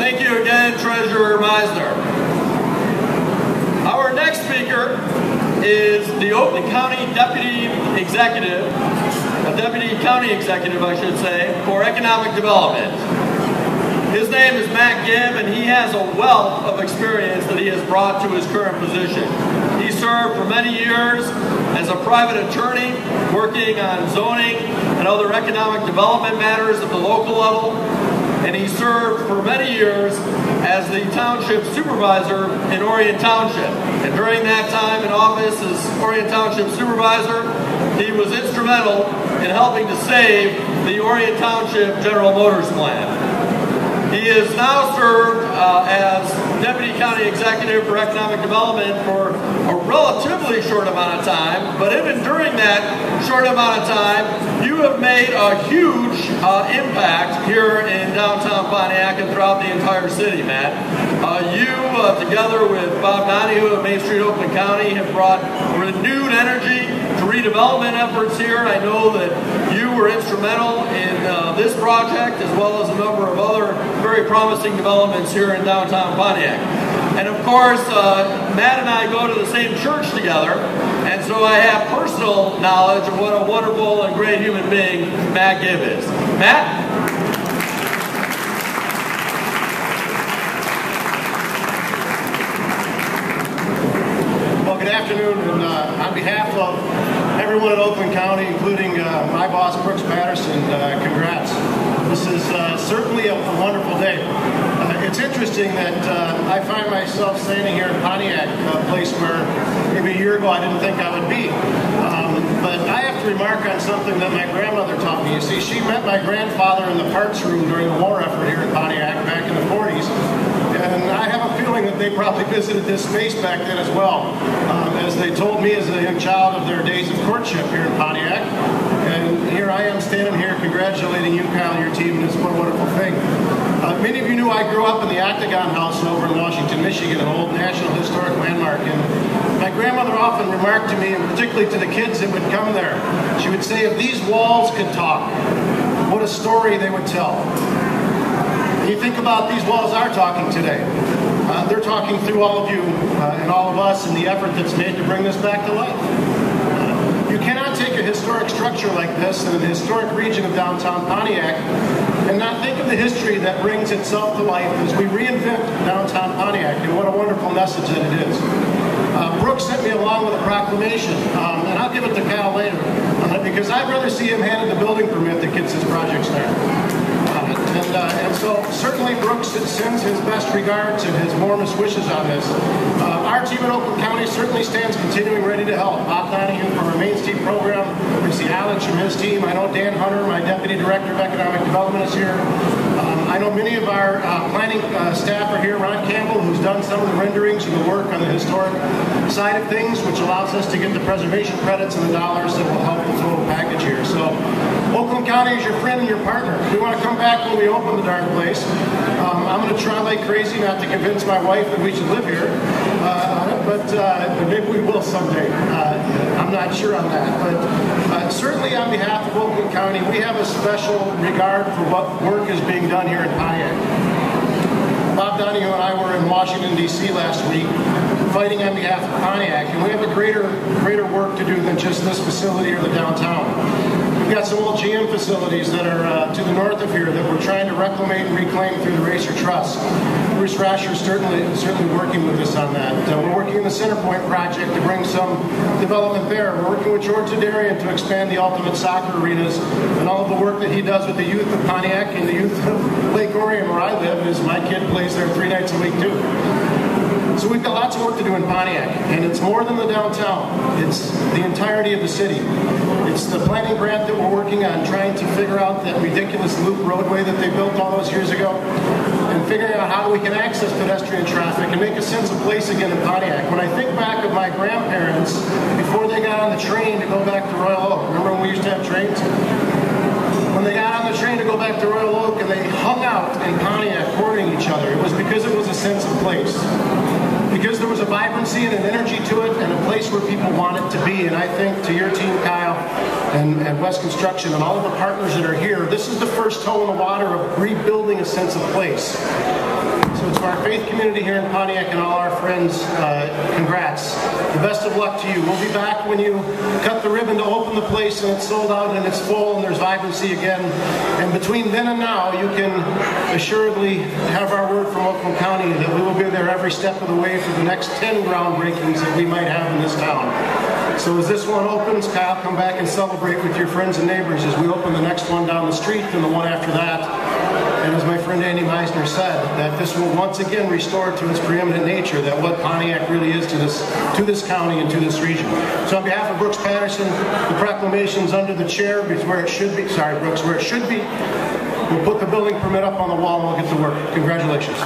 Thank you again, Treasurer Meisner. Our next speaker is the Oakland County Deputy Executive, Deputy County Executive, I should say, for Economic Development. His name is Matt Gibb, and he has a wealth of experience that he has brought to his current position. He served for many years as a private attorney, working on zoning and other economic development matters at the local level, and he served for many years as the township supervisor in Orient Township. And during that time in office as Orient Township supervisor, he was instrumental in helping to save the Orient Township General Motors plant. He has now served as Deputy County Executive for Economic Development for a relatively short amount of time, but even during that short amount of time, you have made a huge impact here in downtown Pontiac and throughout the entire city, Matt. You, together with Bob Donahue of Main Street, Oakland County, have brought renewed energy to redevelopment efforts here. I know that you were instrumental in this project, as well as a number of other very promising developments here in downtown Pontiac. And of course, Matt and I go to the same church together, and so I have personal knowledge of what a wonderful and great human being Matt Gibb is. Matt? Well, good afternoon, and on behalf of everyone in Oakland County, including my boss, Brooks Patterson, congrats. This is certainly a wonderful day. It's interesting that I find myself standing here in Pontiac, a place where maybe a year ago I didn't think I would be. But I have to remark on something that my grandmother taught me. You see, she met my grandfather in the parts room during the war effort here in Pontiac back in the 40s. And I have a feeling that they probably visited this space back then as well, as they told me as a young child of their days of courtship here in Pontiac. And here I am standing here congratulating you, Kyle, and your team, and it's what a wonderful thing. Many of you knew I grew up in the Octagon House over in Washington, Michigan, an old National Historic Landmark. And my grandmother often remarked to me, and particularly to the kids that would come there, she would say, if these walls could talk, what a story they would tell. You think about these walls are talking today. They're talking through all of you and all of us and the effort that's made to bring this back to life. You cannot take a historic structure like this in the historic region of downtown Pontiac and not think of the history that brings itself to life as we reinvent downtown Pontiac, and what a wonderful message that it is. Brooks sent me along with a proclamation, and I'll give it to Kyle later, because I'd rather see him handed the building permit that gets his project started. And so certainly Brooks sends his best regards and his warmest wishes on this. Our team in Oakland County certainly stands continuing ready to help. Bob Donahue from our Main Street program, we see Alex from his team. I know Dan Hunter, my Deputy Director of Economic Development, is here. I know many of our planning staff are here. Ron Campbell, who's done some of the renderings and the work on the historic side of things, which allows us to get the preservation credits and the dollars that will help the total package here. So Oakland County is your friend and your partner. We want to come back when we open the darn place. I'm going to try like crazy not to convince my wife that we should live here, but maybe we will someday. I'm not sure on that. But certainly on behalf of Oakland County, we have a special regard for what work is being done here in Pontiac. Bob Donahue and I were in Washington, D.C. last week fighting on behalf of Pontiac, and we have a greater work to do than just this facility or the downtown. We've got some old GM facilities that are to the north of here that we're trying to reclaim and reclaim through the Racer Trust. Bruce Rasher is certainly working with us on that. We're working in the Centerpoint project to bring some development there. We're working with George Zadarian to expand the ultimate soccer arenas, and all of the work that he does with the youth of Pontiac and the youth of Lake Orion, where I live, is my kid plays there 3 nights a week too. So we've got lots of work to do in Pontiac, and it's more than the downtown. It's the entirety of the city. It's the planning grant that we're working on, trying to figure out that ridiculous loop roadway that they built all those years ago, and figuring out how we can access pedestrian traffic and make a sense of place again in Pontiac. When I think back of my grandparents, before they got on the train to go back to Royal Oak, remember when we used to have trains? When they got on the train to go back to Royal Oak and they hung out in Pontiac courting each other, it was because it was a sense of place. Because there was a vibrancy and an energy to it and a place where people wanted to be. And I think to your team, Kyle, and West Construction and all of the partners that are here, this is the first toe in the water of rebuilding a sense of place. So to our faith community here in Pontiac and all our friends, congrats. The best of luck to you. We'll be back when you cut the ribbon to open the place and it's sold out and it's full and there's vibrancy again. And between then and now, you can assuredly have our word from Oakland County that we will be there every step of the way for the next 10 groundbreakings that we might have in this town. So as this one opens, Kyle, come back and celebrate with your friends and neighbors as we open the next one down the street and the one after that. And as my friend Andy Meisner said, that this will once again restore to its preeminent nature that what Pontiac really is to this county and to this region. So on behalf of Brooks Patterson, the proclamation's under the chair where it should be. Sorry, Brooks, where it should be. We'll put the building permit up on the wall and we'll get to work. Congratulations.